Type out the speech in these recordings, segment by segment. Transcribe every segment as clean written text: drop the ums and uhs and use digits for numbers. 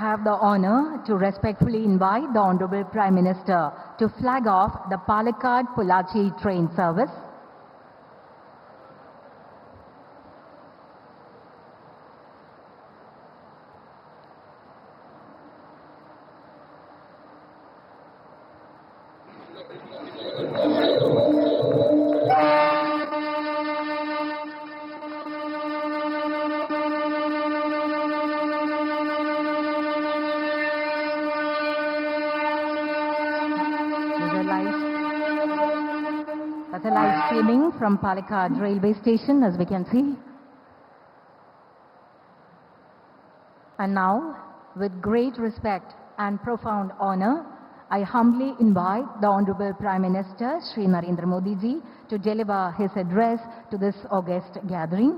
have the honor to respectfully invite the Honorable Prime Minister to flag off the Palakkad-Pollachi train service. That's a live streaming from Palakkad railway station, as we can see. And now, with great respect and profound honor, I humbly invite the Honorable Prime Minister, Shri Narendra Modi ji, to deliver his address to this august gathering.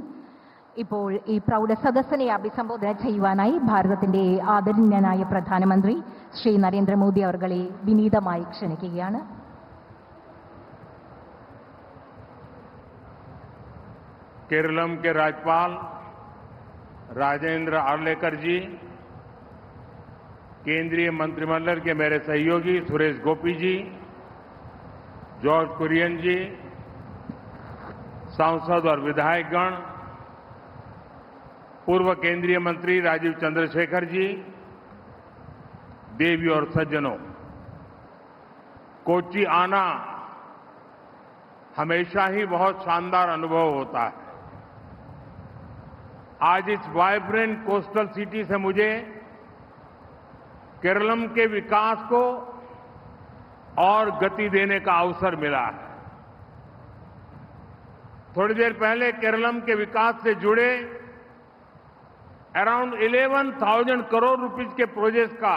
ഇപ്പോൾ ഈ പ്രൗഢ സദസ്സിനെ അഭിസംബോധന ചെയ്യുവാനായി ഭാരതത്തിന്റെ ആദരണീയനായ പ്രധാനമന്ത്രി ശ്രീ നരേന്ദ്രമോദി അവർകളെ വിനീതമായി ക്ഷണിക്കുകയാണ്. केरलम के राज्यपाल राजेंद्र आर्लेकर जी, केंद्रीय मंत्रिमंडल के मेरे सहयोगी सुरेश गोपी जी, जॉर्ज कुरियन जी, सांसद और विधायकगण, पूर्व केंद्रीय मंत्री राजीव चंद्रशेखर जी, देवी और सज्जनों, कोच्चि आना हमेशा ही बहुत शानदार अनुभव होता है। आज इस वाइब्रेंट कोस्टल सिटी से मुझे केरलम के विकास को और गति देने का अवसर मिला है। थोड़ी देर पहले केरलम के विकास से जुड़े अराउंड 11,000 करोड़ रुपीस के प्रोजेक्ट का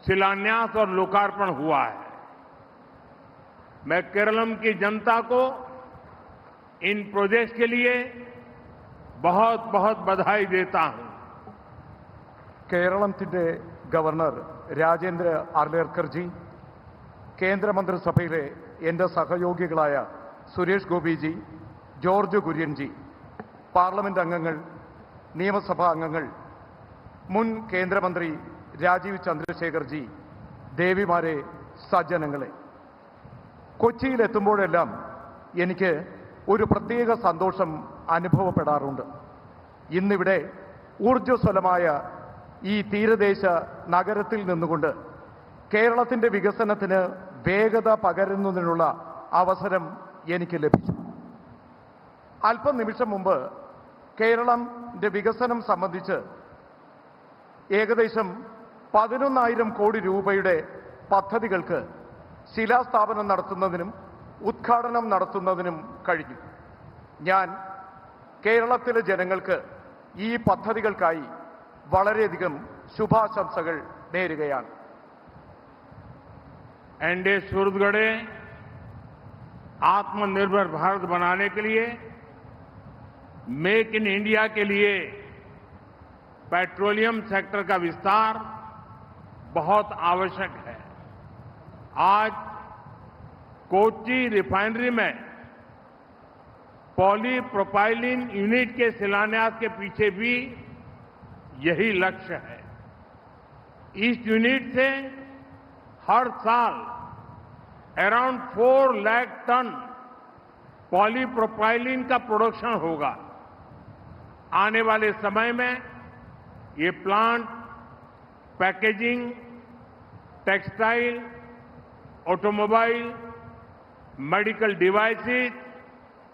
शिलान्यास और लोकार्पण हुआ है। मैं केरलम की जनता को इन प्रोजेक्ट्स के लिए बहुत बहुत बधाई देता हूं। കേരളത്തിന്റെ ഗവർണർ രാജേന്ദ്ര ആർലേക്കർ ജി, കേന്ദ്രമന്ത്രിസഭയിലെ എൻ്റെ സഹയോഗികളായ സുരേഷ് ഗോപി ജി, ജോർജ് കുര്യൻ ജി, പാർലമെന്റ് അംഗങ്ങൾ, നിയമസഭാ അംഗങ്ങൾ, മുൻ കേന്ദ്രമന്ത്രി രാജീവ് ചന്ദ്രശേഖർ ജി, ദേവിമാരെ, സജ്ജനങ്ങളെ, കൊച്ചിയിലെത്തുമ്പോഴെല്ലാം എനിക്ക് ഒരു പ്രത്യേക സന്തോഷം അനുഭവപ്പെടാറുണ്ട്. ഇന്നിവിടെ ഊർജ്ജസ്വലമായ ഈ തീരദേശ നഗരത്തിൽ നിന്നുകൊണ്ട് കേരളത്തിന്റെ വികസനത്തിന് വേഗത പകരുന്നതിനുള്ള അവസരം എനിക്ക് ലഭിച്ചു. അല്പനിമിഷം മുമ്പ് കേരളത്തിന്റെ വികസനം സംബന്ധിച്ച് ഏകദേശം 11,000 കോടി രൂപയുടെ പദ്ധതികൾക്ക് ശിലാസ്ഥാപനം നടത്തുന്നതിനും ഉദ്ഘാടനം നടത്തുന്നതിനും കഴിഞ്ഞു. ഞാൻ കേരളത്തിലെ ജനങ്ങൾക്ക് ഈ പദ്ധതികൾക്കായി വളരെയധികം ശുഭാശംസകൾ നേരുകയാണ്. एनडीए सूरतगढ़े आत्मनिर्भर भारत बनाने के लिए, मेक इन इंडिया के लिए पेट्रोलियम सेक्टर का विस्तार बहुत आवश्यक है। आज कोच्चि रिफाइनरी में पॉलीप्रोपाइलिन यूनिट के शिलान्यास के पीछे भी यही लक्ष्य है। इस यूनिट से हर साल अराउंड 4 लाख टन पॉलीप्रोपाइलिन का प्रोडक्शन होगा। आने वाले समय में ये plant packaging, textile, automobile, medical devices,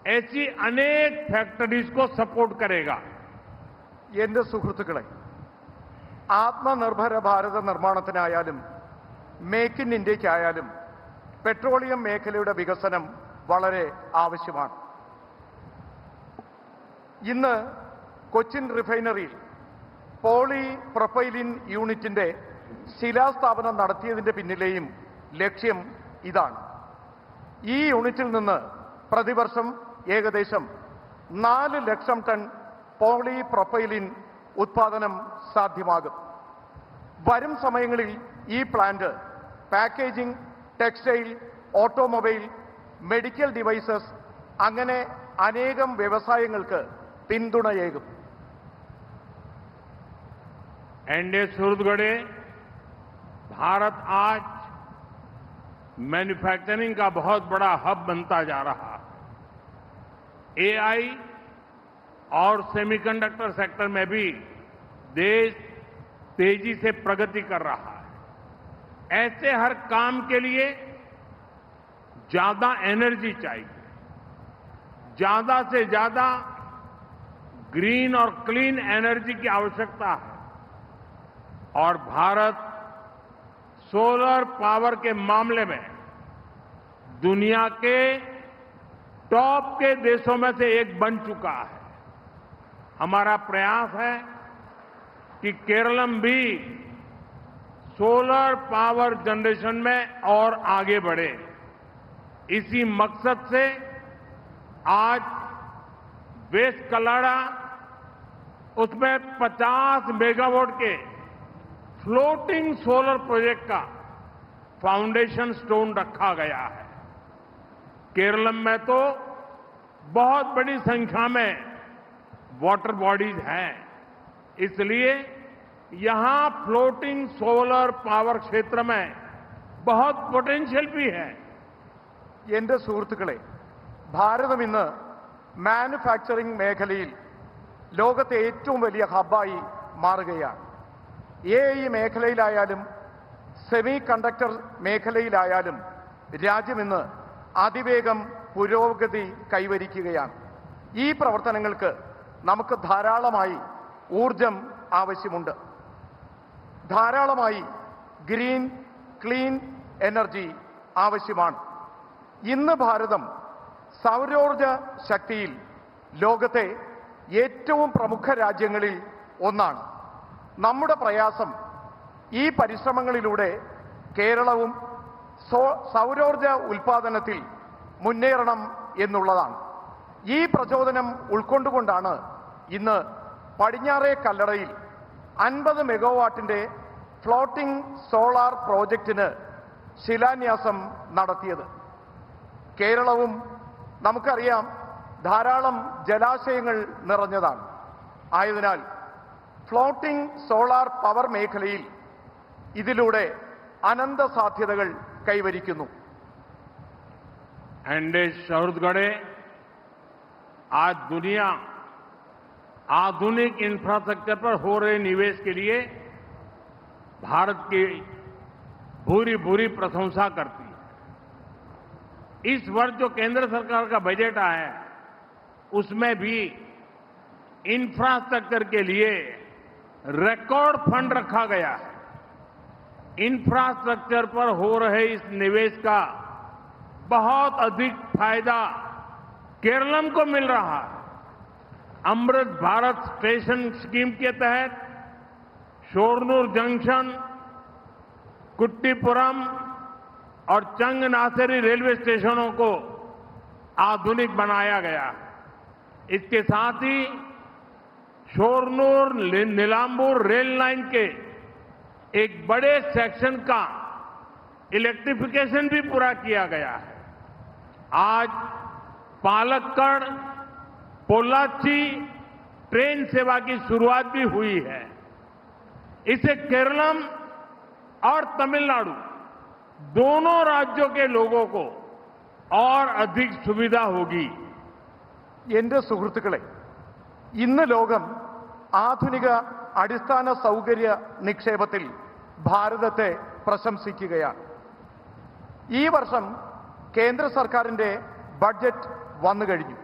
ऐसी अनेक फैक्ट्रीज को सपोर्ट करेगा। എന്റെ സുഹൃത്തുക്കളെ, ആത്മനിർഭര ഭാരത നിർമ്മാണത്തിനായാലും മേക്ക് ഇൻ ഇന്ത്യയ്ക്കായാലും പെട്രോളിയം മേഖലയുടെ വികസനം വളരെ ആവശ്യമാണ്. ഇന്ന് കൊച്ചിൻ റിഫൈനറിയിൽ പോളിപ്രൊപ്പൈലിൻ യൂണിറ്റിന്റെ ശിലാസ്ഥാപനം നടത്തിയതിന്റെ പിന്നിലെയും ലക്ഷ്യം ഇതാണ്. ഈ യൂണിറ്റിൽ നിന്ന് പ്രതിവർഷം ഏകദേശം 4 ലക്ഷം ടൺ പോളിപ്രൊപ്പൈലിൻ ഉത്പാദനം സാധ്യമാകും. വരും സമയങ്ങളിൽ ഈ plant packaging, textile, automobile, medical devices അങ്ങനെ അനേകം വ്യവസായങ്ങൾക്ക് പിന്തുണയേകും. एनडे सुहृदगढ़े भारत आज मैन्युफैक्चरिंग का बहुत बड़ा हब बनता जा रहा है। एआई और सेमीकंडक्टर सेक्टर में भी देश तेजी से प्रगति कर रहा है। ऐसे हर काम के लिए ज्यादा एनर्जी चाहिए, ज्यादा से ज्यादा ग्रीन और क्लीन एनर्जी की आवश्यकता है और भारत सोलर पावर के मामले में दुनिया के टॉप के देशों में से एक बन चुका है। हमारा प्रयास है कि केरलम भी सोलर पावर जनरेशन में और आगे बढ़े। इसी मकसद से आज वेस्ट कलाड़ा उसमें 50 मेगावाट के फ्लोटिंग सोलर प्रोजेक्ट का फाउंडेशन स्टोन रखा गया है। केरलम में तो बहुत बड़ी संख्या में वाटर बॉडीज हैं, इसलिए यहां फ्लोटिंग सोलर पावर क्षेत्र में बहुत പൊട്ടൻഷ്യൽ भी है। എന്റെ സുഹൃത്തുക്കളെ, ഭാരതം ഇന്ന് മാനുഫാക്ചറിംഗ് മേഖലയിൽ ലോകത്തെ ഏറ്റവും വലിയ ഹബ്ബായി മാറുകയാണ്. എഐ മേഖലയിലായാലും സെമി കണ്ടക്ടർ മേഖലയിലായാലും രാജ്യം ഇന്ന് അതിവേഗം പുരോഗതി കൈവരിക്കുകയാണ്. ഈ പ്രവർത്തനങ്ങൾക്ക് നമുക്ക് ധാരാളമായി ഊർജം ആവശ്യമുണ്ട്. ധാരാളമായി ഗ്രീൻ ക്ലീൻ എനർജി ആവശ്യമാണ്. ഇന്ന് ഭാരതം സൗരോർജ ശക്തിയിൽ ലോകത്തെ ഏറ്റവും പ്രമുഖ രാജ്യങ്ങളിൽ ഒന്നാണ്. നമ്മുടെ പ്രയാസം ഈ പരിശ്രമങ്ങളിലൂടെ കേരളവും സൗരോർജ ഉൽപാദനത്തിൽ മുന്നേറണം എന്നുള്ളതാണ്. ഈ പ്രചോദനം ഉൾക്കൊണ്ടുകൊണ്ടാണ് ഇന്ന് പടിഞ്ഞാറേ കല്ലടയിൽ 50 മെഗാവാട്ടിന്റെ ഫ്ലോട്ടിംഗ് സോളാർ പ്രോജക്റ്റിന് ശിലാന്യാസം നടത്തിയത്. കേരളവും നമുക്കറിയാം ധാരാളം ജലാശയങ്ങൾ നിറഞ്ഞതാണ്. ആയതിനാൽ ഫ്ലോട്ടിംഗ് സോളാർ പവർ മേഖലയിൽ ഇതിലൂടെ അനന്ത സാധ്യതകൾ കൈവരിക്കുന്നു. एनडे सुहृदगढ़े आज दुनिया आधुनिक इंफ्रास्ट्रक्चर पर हो रहे निवेश के लिए भारत की भूरी भूरी प्रशंसा करती है। इस वर्ष जो केंद्र सरकार का बजट आया है उसमें भी इंफ्रास्ट्रक्चर के लिए रिकॉर्ड फंड रखा गया है। इंफ्रास्ट्रक्चर पर हो रहे इस निवेश का बहुत अधिक फायदा केरलम को मिल रहा है। अमृत भारत स्टेशन स्कीम के तहत शोरनूर जंक्शन, कुट्टीपुरम और चंगनासेरी रेलवे स्टेशनों को आधुनिक बनाया गया है। इसके साथ ही शोरनूर नीलांबूर रेल लाइन के एक बड़े सेक्शन का इलेक्ट्रिफिकेशन भी पूरा किया गया है। आज पालक्कड़ पोल्लाची ट्रेन सेवा की शुरुआत भी हुई है। इससे केरलम और तमिलनाडु दोनों राज्यों के लोगों को और अधिक सुविधा होगी। എന്റെ സുഹൃത്തുക്കളെ, ഇന്ന് ലോകം ആധുനിക അടിസ്ഥാന സൗകര്യ നിക്ഷേപത്തിൽ ഭാരതത്തെ പ്രശംസിക്കുകയാണ്. ഈ വർഷം കേന്ദ്ര സർക്കാരിന്റെ ബഡ്ജറ്റ് വന്നു കഴിഞ്ഞു.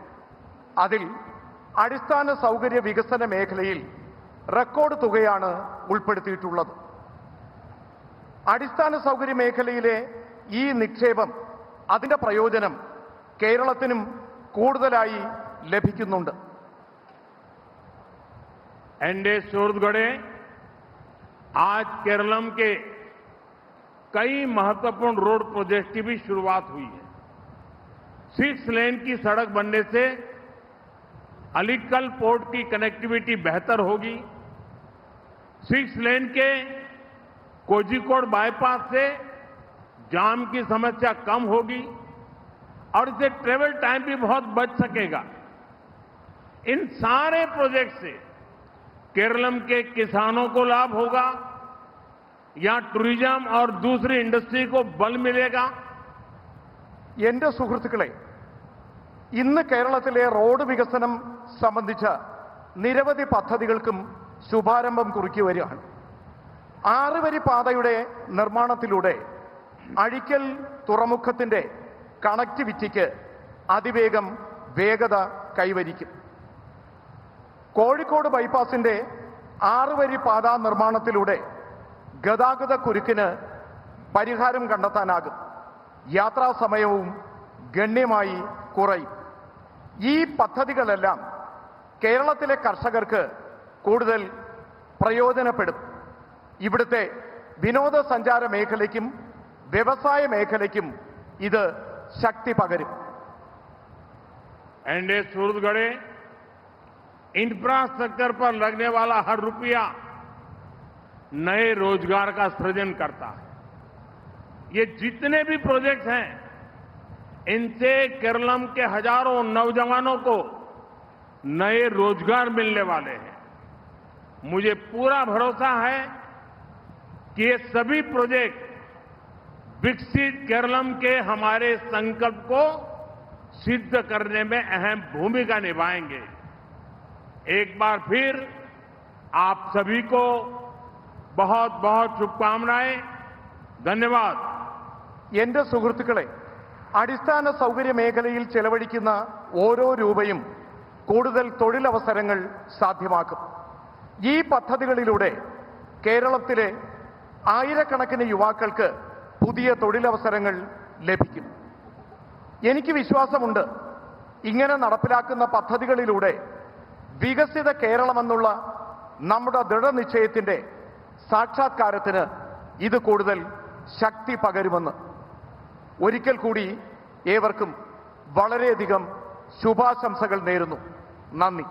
അതിൽ അടിസ്ഥാന സൗകര്യ വികസന മേഖലയിൽ റെക്കോർഡ് തുകയാണ് ഉൾപ്പെടുത്തിയിട്ടുള്ളത്. അടിസ്ഥാന സൗകര്യ മേഖലയിലെ ഈ നിക്ഷേപം, അതിന്റെ പ്രയോജനം കേരളത്തിനും കൂടുതലായി ലഭിക്കുന്നുണ്ട്. एनडे सुहृदगढ़े आज केरलम के कई महत्वपूर्ण रोड प्रोजेक्ट की भी शुरुआत हुई है। 6 लेन की सड़क बनने से अलीकल पोर्ट की कनेक्टिविटी बेहतर होगी। 6 लेन के कोझिकोड बाईपास से जाम की समस्या कम होगी और इससे ट्रेवल टाइम भी बहुत बच सकेगा। इन सारे प्रोजेक्ट से केरलम के किसानों को लाभ होगा या टूरिज्म और दूसरी इंडस्ट्री को बल मिलेगा? എന്റെ സുഹൃത്തുക്കളെ, ഇന്ന് കേരളത്തിലെ റോഡ് വികസനം സംബന്ധിച്ച നിരവധി പദ്ധതികൾക്കും ശുഭാരംഭം കുറിക്കുകയാണ്. 6 വരി പാതയുടെ നിർമ്മാണത്തിലൂടെ അഴിക്കൽ തുറമുഖത്തിന്റെ കണക്ടിവിറ്റിക്ക് അതിവേഗം വേഗത കൈവരിക്കും. കോഴിക്കോട് ബൈപ്പാസിന്റെ 6 വരി പാത നിർമ്മാണത്തിലൂടെ ഗതാഗത കുരുക്കിന് പരിഹാരം കണ്ടെത്താനാകും. യാത്രാ സമയവും ഗണ്യമായി കുറയും. ഈ പദ്ധതികളെല്ലാം കേരളത്തിലെ കർഷകർക്ക് കൂടുതൽ പ്രയോജനപ്പെടും. ഇവിടുത്തെ വിനോദസഞ്ചാര മേഖലയ്ക്കും വ്യവസായ മേഖലയ്ക്കും ഇത് ശക്തി പകരും. एनडीए सूरतगढ़े इंफ्रास्ट्रक्चर पर लगने वाला हर रुपया नए रोजगार का सृजन करता है. ये जितने भी प्रोजेक्ट हैं, इनसे केरलम के हजारों नौजवानों को नए रोजगार मिलने वाले हैं. मुझे पूरा भरोसा है कि ये सभी प्रोजेक्ट विकसित केरलम के हमारे संकल्प को सिद्ध करने में अहम भूमिका निभाएंगे. एक बार फिर आप सभी को बहुत बहुत शुभकामनाएं. धन्यवाद. എന്റെ സുഹൃത്തുക്കളെ, അടിസ്ഥാന സൗകര്യ മേഖലയിൽ ചെലവഴിക്കുന്ന ഓരോ രൂപയും കൂടുതൽ തൊഴിലവസരങ്ങൾ സാധ്യമാക്കും. ഈ പദ്ധതികളിലൂടെ കേരളത്തിലെ ആയിരക്കണക്കിന് യുവാക്കൾക്ക് പുതിയ തൊഴിലവസരങ്ങൾ ലഭിക്കും. എനിക്ക് വിശ്വാസമുണ്ട്, ഇങ്ങനെ നടപ്പിലാക്കുന്ന പദ്ധതികളിലൂടെ വികസിത കേരളമെന്നുള്ള നമ്മുടെ ദൃഢനിശ്ചയത്തിന്റെ സാക്ഷാത്കാരത്തിന് ഇത് കൂടുതൽ ശക്തി പകരുമെന്ന്. ഒരിക്കൽ കൂടി ഏവർക്കും വളരെയധികം ശുഭാശംസകൾ നേരുന്നു. നന്ദി.